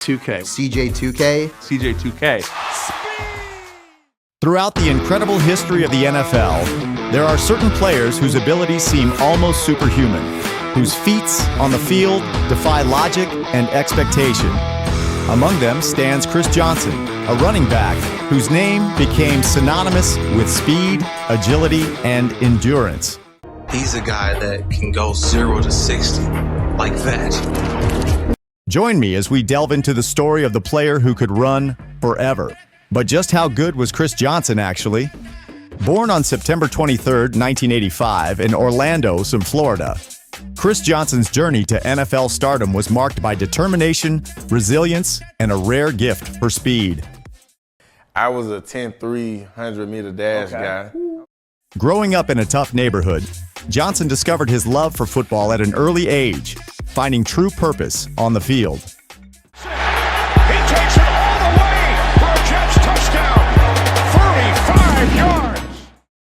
2K. CJ2K. CJ2K. Throughout the incredible history of the NFL, there are certain players whose abilities seem almost superhuman, whose feats on the field defy logic and expectation. Among them stands Chris Johnson, a running back whose name became synonymous with speed, agility, and endurance. He's a guy that can go 0 to 60 like that. Join me as we delve into the story of the player who could run forever. But just how good was Chris Johnson, actually? Born on September 23, 1985, in Orlando, Florida, Chris Johnson's journey to NFL stardom was marked by determination, resilience, and a rare gift for speed. I was a 10-3 100-meter dash guy. Growing up in a tough neighborhood, Johnson discovered his love for football at an early age, finding true purpose on the field. He takes it all the way for a Jets touchdown. 35 yards.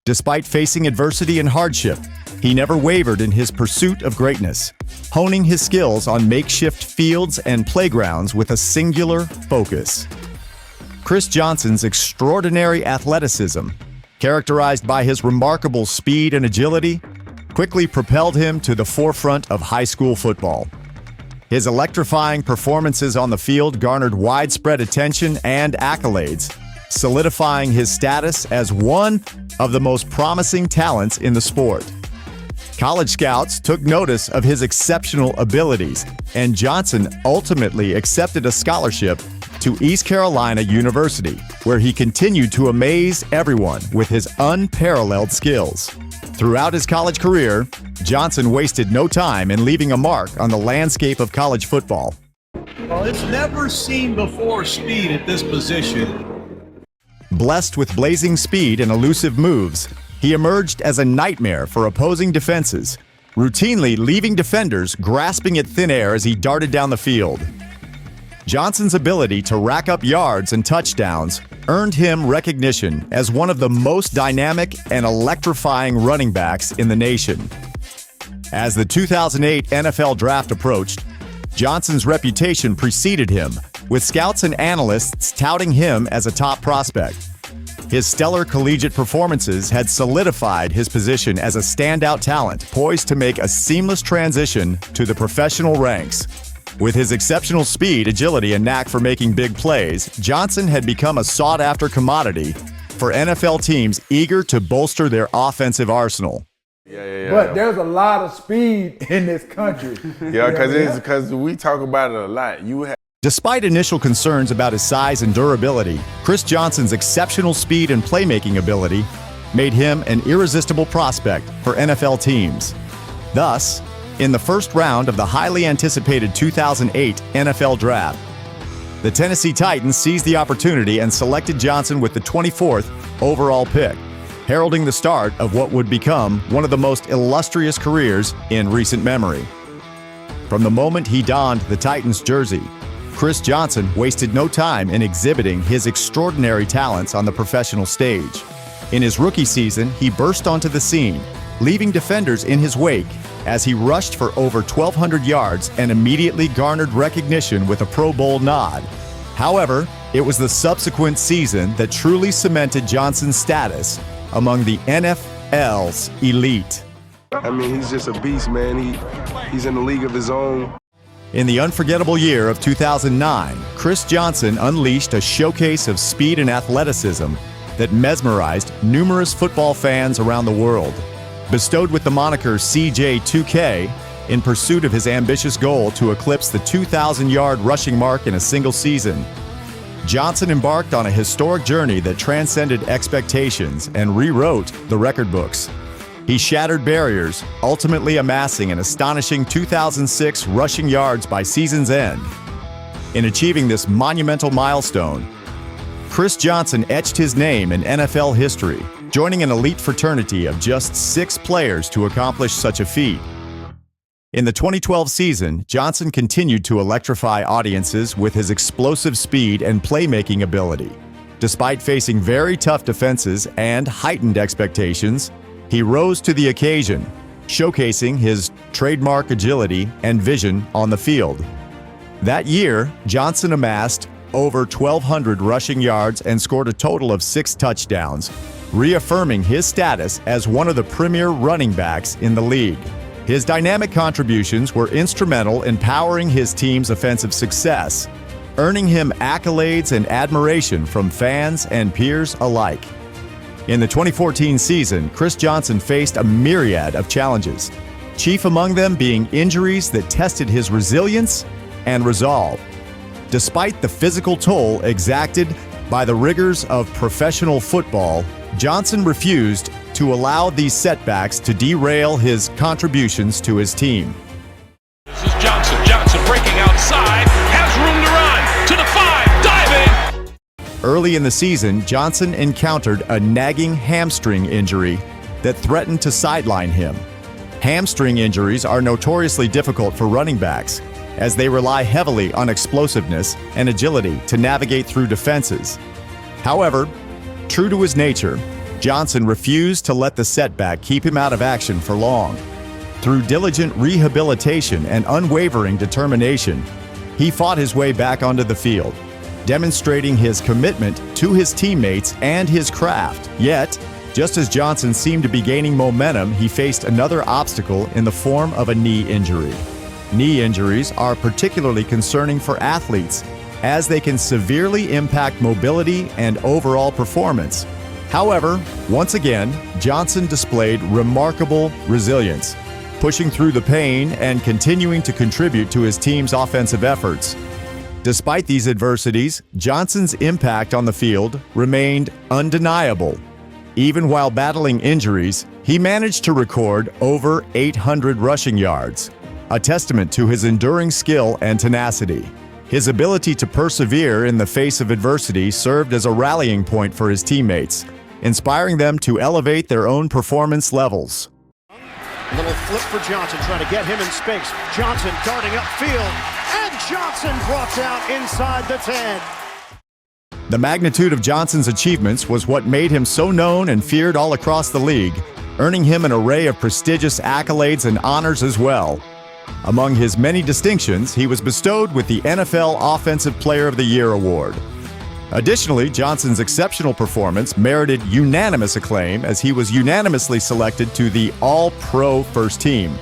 Despite facing adversity and hardship, he never wavered in his pursuit of greatness, honing his skills on makeshift fields and playgrounds with a singular focus. Chris Johnson's extraordinary athleticism, characterized by his remarkable speed and agility, quickly propelled him to the forefront of high school football. His electrifying performances on the field garnered widespread attention and accolades, solidifying his status as one of the most promising talents in the sport. College scouts took notice of his exceptional abilities, and Johnson ultimately accepted a scholarship to East Carolina University, where he continued to amaze everyone with his unparalleled skills. Throughout his college career, Johnson wasted no time in leaving a mark on the landscape of college football. Well, it's never seen before speed at this position. Blessed with blazing speed and elusive moves, he emerged as a nightmare for opposing defenses, routinely leaving defenders grasping at thin air as he darted down the field. Johnson's ability to rack up yards and touchdowns earned him recognition as one of the most dynamic and electrifying running backs in the nation. As the 2008 NFL Draft approached, Johnson's reputation preceded him, with scouts and analysts touting him as a top prospect. His stellar collegiate performances had solidified his position as a standout talent poised to make a seamless transition to the professional ranks. With his exceptional speed, agility, and knack for making big plays, Johnson had become a sought-after commodity for NFL teams eager to bolster their offensive arsenal. Yeah. But there's a lot of speed in this country. Yeah, because we talk about it a lot. Despite initial concerns about his size and durability, Chris Johnson's exceptional speed and playmaking ability made him an irresistible prospect for NFL teams. Thus, in the first round of the highly anticipated 2008 NFL Draft, the Tennessee Titans seized the opportunity and selected Johnson with the 24th overall pick, heralding the start of what would become one of the most illustrious careers in recent memory. From the moment he donned the Titans jersey, Chris Johnson wasted no time in exhibiting his extraordinary talents on the professional stage. In his rookie season, he burst onto the scene, leaving defenders in his wake as he rushed for over 1,200 yards and immediately garnered recognition with a Pro Bowl nod. However, it was the subsequent season that truly cemented Johnson's status among the NFL's elite. I mean, he's just a beast, man. He's in a league of his own. In the unforgettable year of 2009, Chris Johnson unleashed a showcase of speed and athleticism that mesmerized numerous football fans around the world. Bestowed with the moniker CJ2K in pursuit of his ambitious goal to eclipse the 2,000-yard rushing mark in a single season, Johnson embarked on a historic journey that transcended expectations and rewrote the record books. He shattered barriers, ultimately amassing an astonishing 2,006 rushing yards by season's end. In achieving this monumental milestone, Chris Johnson etched his name in NFL history, joining an elite fraternity of just 6 players to accomplish such a feat. In the 2012 season, Johnson continued to electrify audiences with his explosive speed and playmaking ability. Despite facing very tough defenses and heightened expectations, he rose to the occasion, showcasing his trademark agility and vision on the field. That year, Johnson amassed over 1,200 rushing yards and scored a total of 6 touchdowns, reaffirming his status as one of the premier running backs in the league. His dynamic contributions were instrumental in powering his team's offensive success, earning him accolades and admiration from fans and peers alike. In the 2014 season, Chris Johnson faced a myriad of challenges, chief among them being injuries that tested his resilience and resolve. Despite the physical toll exacted by the rigors of professional football, Johnson refused to allow these setbacks to derail his contributions to his team. This is Johnson. Johnson breaking outside, has room to run to the 5, diving. Early in the season, Johnson encountered a nagging hamstring injury that threatened to sideline him. Hamstring injuries are notoriously difficult for running backs, as they rely heavily on explosiveness and agility to navigate through defenses. However, true to his nature, Johnson refused to let the setback keep him out of action for long. Through diligent rehabilitation and unwavering determination, he fought his way back onto the field, demonstrating his commitment to his teammates and his craft. Yet, just as Johnson seemed to be gaining momentum, he faced another obstacle in the form of a knee injury. Knee injuries are particularly concerning for athletes, as they can severely impact mobility and overall performance. However, once again, Johnson displayed remarkable resilience, pushing through the pain and continuing to contribute to his team's offensive efforts. Despite these adversities, Johnson's impact on the field remained undeniable. Even while battling injuries, he managed to record over 800 rushing yards, a testament to his enduring skill and tenacity. His ability to persevere in the face of adversity served as a rallying point for his teammates, inspiring them to elevate their own performance levels. Little flip for Johnson, trying to get him in space. Johnson darting upfield, and Johnson brought down inside the 10. The magnitude of Johnson's achievements was what made him so known and feared all across the league, earning him an array of prestigious accolades and honors as well. Among his many distinctions, he was bestowed with the NFL Offensive Player of the Year award. Additionally, Johnson's exceptional performance merited unanimous acclaim as he was unanimously selected to the All-Pro First Team,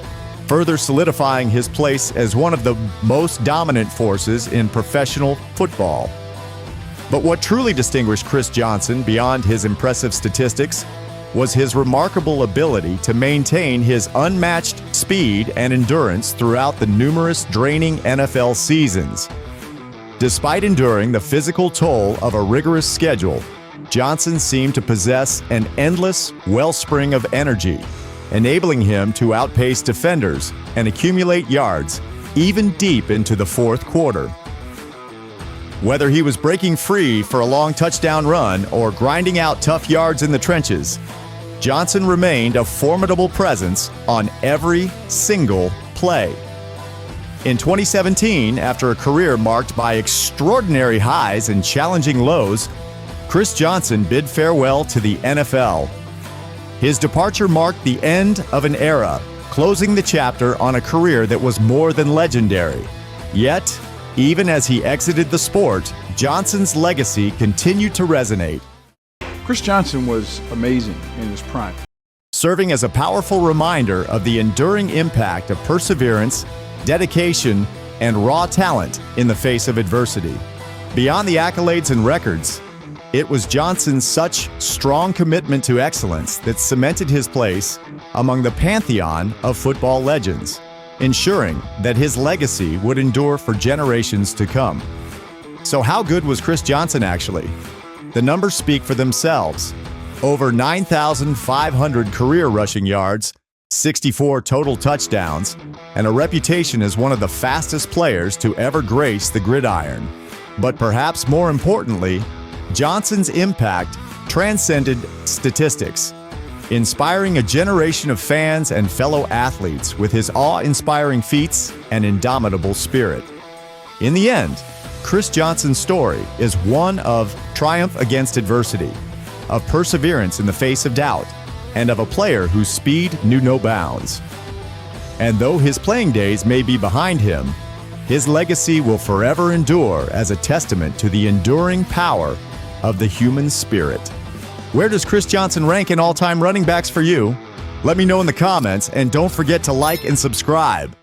further solidifying his place as one of the most dominant forces in professional football. But what truly distinguished Chris Johnson beyond his impressive statistics was his remarkable ability to maintain his unmatched speed and endurance throughout the numerous draining NFL seasons. Despite enduring the physical toll of a rigorous schedule, Johnson seemed to possess an endless wellspring of energy, enabling him to outpace defenders and accumulate yards even deep into the fourth quarter. Whether he was breaking free for a long touchdown run or grinding out tough yards in the trenches, Johnson remained a formidable presence on every single play. In 2017, after a career marked by extraordinary highs and challenging lows, Chris Johnson bid farewell to the NFL. His departure marked the end of an era, closing the chapter on a career that was more than legendary. Yet, even as he exited the sport, Johnson's legacy continued to resonate. Chris Johnson was amazing in his prime, serving as a powerful reminder of the enduring impact of perseverance, dedication, and raw talent in the face of adversity. Beyond the accolades and records, it was Johnson's such strong commitment to excellence that cemented his place among the pantheon of football legends, ensuring that his legacy would endure for generations to come. So how good was Chris Johnson actually? The numbers speak for themselves. Over 9,500 career rushing yards, 64 total touchdowns, and a reputation as one of the fastest players to ever grace the gridiron. But perhaps more importantly, Johnson's impact transcended statistics, inspiring a generation of fans and fellow athletes with his awe-inspiring feats and indomitable spirit. In the end, Chris Johnson's story is one of triumph against adversity, of perseverance in the face of doubt, and of a player whose speed knew no bounds. And though his playing days may be behind him, His legacy will forever endure as a testament to the enduring power of the human spirit. Where does Chris Johnson rank in all-time running backs for you? Let me know in the comments, and don't forget to like and subscribe.